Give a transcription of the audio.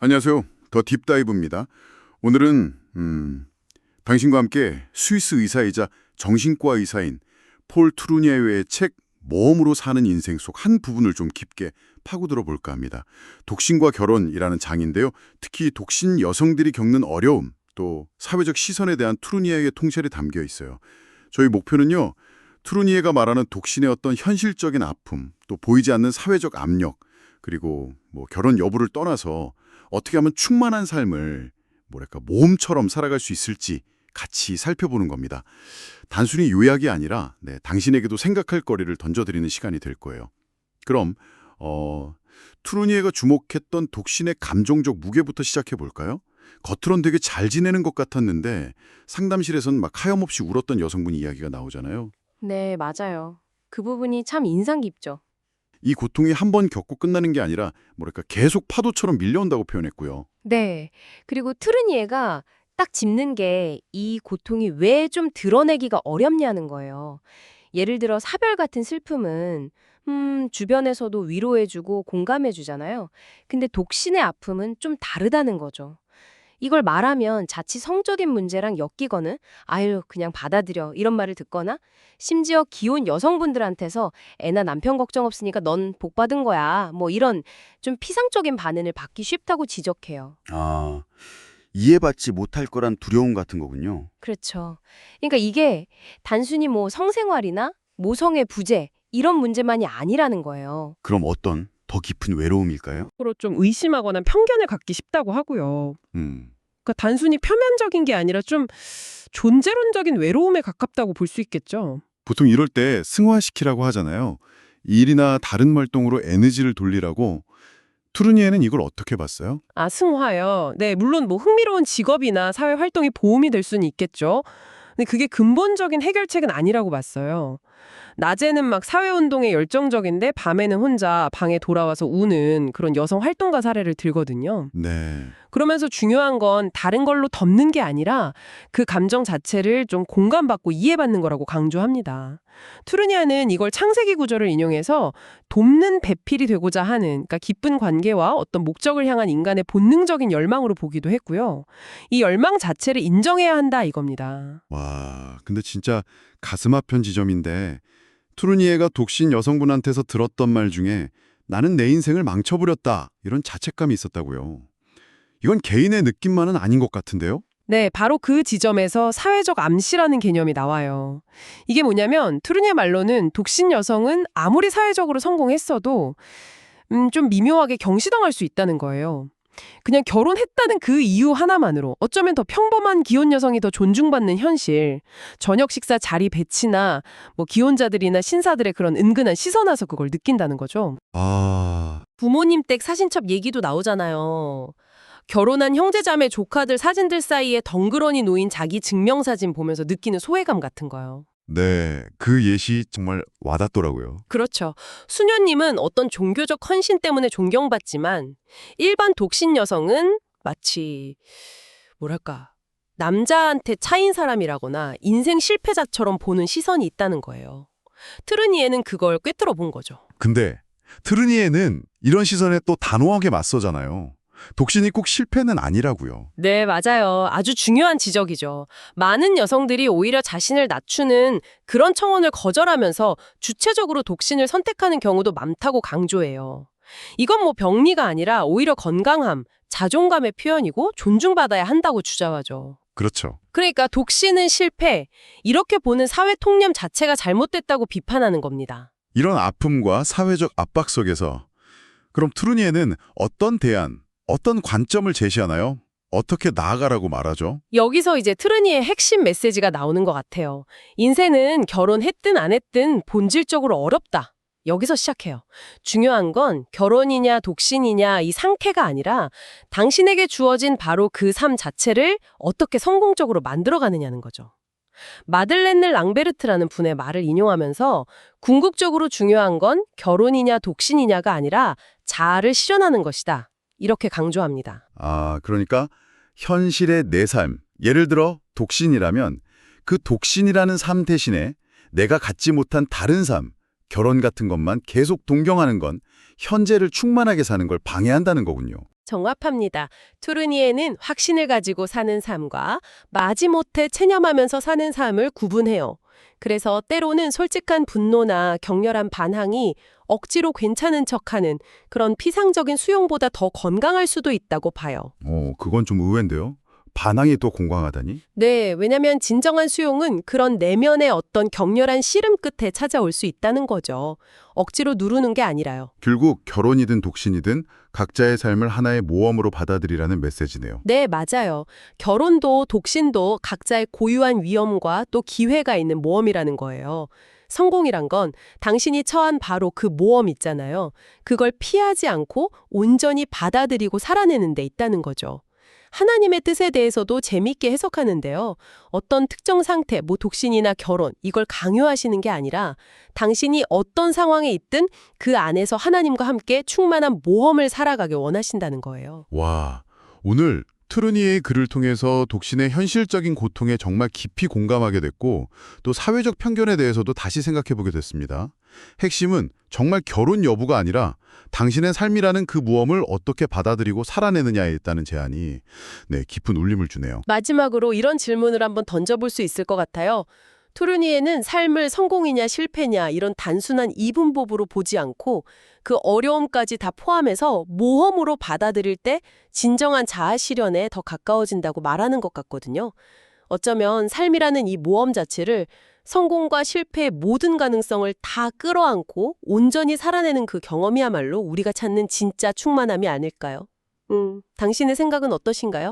안녕하세요. 더 딥다이브입니다. 오늘은 당신과 함께 스위스 의사이자 정신과 의사인 폴 투르니에의 책 모험으로 사는 인생 속 한 부분을 좀 깊게 파고들어 볼까 합니다. 독신과 결혼이라는 장인데요. 특히 독신 여성들이 겪는 어려움, 또 사회적 시선에 대한 투르니에의 통찰이 담겨 있어요. 저희 목표는요. 투르니에가 말하는 독신의 어떤 현실적인 아픔, 또 보이지 않는 사회적 압력, 그리고 결혼 여부를 떠나서 어떻게 하면 충만한 삶을 모험처럼 살아갈 수 있을지 같이 살펴보는 겁니다. 단순히 요약이 아니라 당신에게도 생각할 거리를 던져드리는 시간이 될 거예요. 그럼 투르니에가 주목했던 독신의 감정적 무게부터 시작해 볼까요? 겉으론 되게 잘 지내는 것 같았는데 상담실에선 막 하염없이 울었던 여성분 이야기가 나오잖아요. 네, 맞아요. 그 부분이 참 인상 깊죠. 이 고통이 한 번 겪고 끝나는 게 아니라 계속 파도처럼 밀려온다고 표현했고요. 네. 그리고 트르니에가 딱 짚는 게 이 고통이 왜 좀 드러내기가 어렵냐는 거예요. 예를 들어 사별 같은 슬픔은 주변에서도 위로해주고 공감해주잖아요. 근데 독신의 아픔은 좀 다르다는 거죠. 이걸 말하면 자칫 성적인 문제랑 엮이거나 아유 그냥 받아들여 이런 말을 듣거나 심지어 기혼 여성분들한테서 애나 남편 걱정 없으니까 넌 복 받은 거야 뭐 이런 좀 피상적인 반응을 받기 쉽다고 지적해요. 아, 이해받지 못할 거란 두려움 같은 거군요. 그렇죠. 그러니까 이게 단순히 뭐 성생활이나 모성의 부재 이런 문제만이 아니라는 거예요. 그럼 어떤 더 깊은 외로움일까요? 으로 좀 의심하거나 편견을 갖기 쉽다고 하고요. 음. 그러니까 단순히 표면적인 게 아니라 좀 존재론적인 외로움에 가깝다고 볼 수 있겠죠. 보통 이럴 때 승화시키라고 하잖아요. 일이나 다른 활동으로 에너지를 돌리라고. 투르니에는 이걸 어떻게 봤어요? 아, 승화요. 네, 물론 뭐 흥미로운 직업이나 사회 활동이 도움이 될 수는 있겠죠. 근데 그게 근본적인 해결책은 아니라고 봤어요. 낮에는 막 사회운동에 열정적인데 밤에는 혼자 방에 돌아와서 우는 그런 여성 활동가 사례를 들거든요. 네. 그러면서 중요한 건 다른 걸로 덮는 게 아니라 그 감정 자체를 좀 공감받고 이해받는 거라고 강조합니다. 투르니아는 이걸 창세기 구절을 인용해서 돕는 배필이 되고자 하는 그러니까 깊은 관계와 어떤 목적을 향한 인간의 본능적인 열망으로 보기도 했고요. 이 열망 자체를 인정해야 한다 이겁니다. 와, 근데 진짜 가슴 아픈 지점인데 투르니에가 독신 여성분한테서 들었던 말 중에 나는 내 인생을 망쳐버렸다 이런 자책감이 있었다고요. 이건 개인의 느낌만은 아닌 것 같은데요? 네, 바로 그 지점에서 사회적 암시라는 개념이 나와요. 이게 뭐냐면 투르니아 말로는 독신 여성은 아무리 사회적으로 성공했어도 좀 미묘하게 경시당할 수 있다는 거예요. 그냥 결혼했다는 그 이유 하나만으로 어쩌면 더 평범한 기혼 여성이 더 존중받는 현실, 저녁 식사 자리 배치나 뭐 기혼자들이나 신사들의 그런 은근한 시선에서 그걸 느낀다는 거죠. 아, 부모님 댁 사진첩 얘기도 나오잖아요. 결혼한 형제자매 조카들 사진들 사이에 덩그러니 놓인 자기 증명사진 보면서 느끼는 소외감 같은 거요. 네. 그 예시 정말 와닿더라고요. 그렇죠. 수녀님은 어떤 종교적 헌신 때문에 존경받지만 일반 독신 여성은 마치 뭐랄까 남자한테 차인 사람이라거나 인생 실패자처럼 보는 시선이 있다는 거예요. 트르니에는 그걸 꿰뚫어 본 거죠. 근데 트르니에는 이런 시선에 또 단호하게 맞서잖아요. 독신이 꼭 실패는 아니라고요. 네, 맞아요. 아주 중요한 지적이죠. 많은 여성들이 오히려 자신을 낮추는 그런 청혼을 거절하면서 주체적으로 독신을 선택하는 경우도 많다고 강조해요. 이건 뭐 병리가 아니라 오히려 건강함, 자존감의 표현이고 존중받아야 한다고 주장하죠. 그렇죠. 그러니까 독신은 실패, 이렇게 보는 사회 통념 자체가 잘못됐다고 비판하는 겁니다. 이런 아픔과 사회적 압박 속에서 그럼 투르니에는 어떤 대안, 어떤 관점을 제시하나요? 어떻게 나아가라고 말하죠? 여기서 이제 트르니의 핵심 메시지가 나오는 것 같아요. 인생은 결혼했든 안 했든 본질적으로 어렵다. 여기서 시작해요. 중요한 건 결혼이냐 독신이냐 이 상태가 아니라 당신에게 주어진 바로 그 삶 자체를 어떻게 성공적으로 만들어가느냐는 거죠. 마들렌느 랑베르트라는 분의 말을 인용하면서 궁극적으로 중요한 건 결혼이냐 독신이냐가 아니라 자아를 실현하는 것이다. 이렇게 강조합니다. 아, 그러니까 현실의 내 삶, 예를 들어 독신이라면 그 독신이라는 삶 대신에 내가 갖지 못한 다른 삶, 결혼 같은 것만 계속 동경하는 건 현재를 충만하게 사는 걸 방해한다는 거군요. 정확합니다. 투르니에는 확신을 가지고 사는 삶과 마지못해 체념하면서 사는 삶을 구분해요. 그래서 때로는 솔직한 분노나 격렬한 반항이 억지로 괜찮은 척하는 그런 피상적인 수용보다 더 건강할 수도 있다고 봐요. 그건 좀 의외인데요. 반항이 또 공강하다니? 네, 왜냐면 진정한 수용은 그런 내면의 어떤 격렬한 씨름 끝에 찾아올 수 있다는 거죠. 억지로 누르는 게 아니라요. 결국 결혼이든 독신이든 각자의 삶을 하나의 모험으로 받아들이라는 메시지네요. 네, 맞아요. 결혼도 독신도 각자의 고유한 위험과 또 기회가 있는 모험이라는 거예요. 성공이란 건 당신이 처한 바로 그 모험 있잖아요. 그걸 피하지 않고 온전히 받아들이고 살아내는 데 있다는 거죠. 하나님의 뜻에 대해서도 재미있게 해석하는데요. 어떤 특정 상태, 독신이나 결혼, 이걸 강요하시는 게 아니라 당신이 어떤 상황에 있든 그 안에서 하나님과 함께 충만한 모험을 살아가길 원하신다는 거예요. 와, 오늘 트루니에의 글을 통해서 독신의 현실적인 고통에 정말 깊이 공감하게 됐고 또 사회적 편견에 대해서도 다시 생각해보게 됐습니다. 핵심은 정말 결혼 여부가 아니라 당신의 삶이라는 그 모험을 어떻게 받아들이고 살아내느냐에 있다는 제안이 깊은 울림을 주네요. 마지막으로 이런 질문을 한번 던져볼 수 있을 것 같아요. 투르니에는 삶을 성공이냐 실패냐 이런 단순한 이분법으로 보지 않고 그 어려움까지 다 포함해서 모험으로 받아들일 때 진정한 자아 실현에 더 가까워진다고 말하는 것 같거든요. 어쩌면 삶이라는 이 모험 자체를 성공과 실패의 모든 가능성을 다 끌어안고 온전히 살아내는 그 경험이야말로 우리가 찾는 진짜 충만함이 아닐까요? 당신의 생각은 어떠신가요?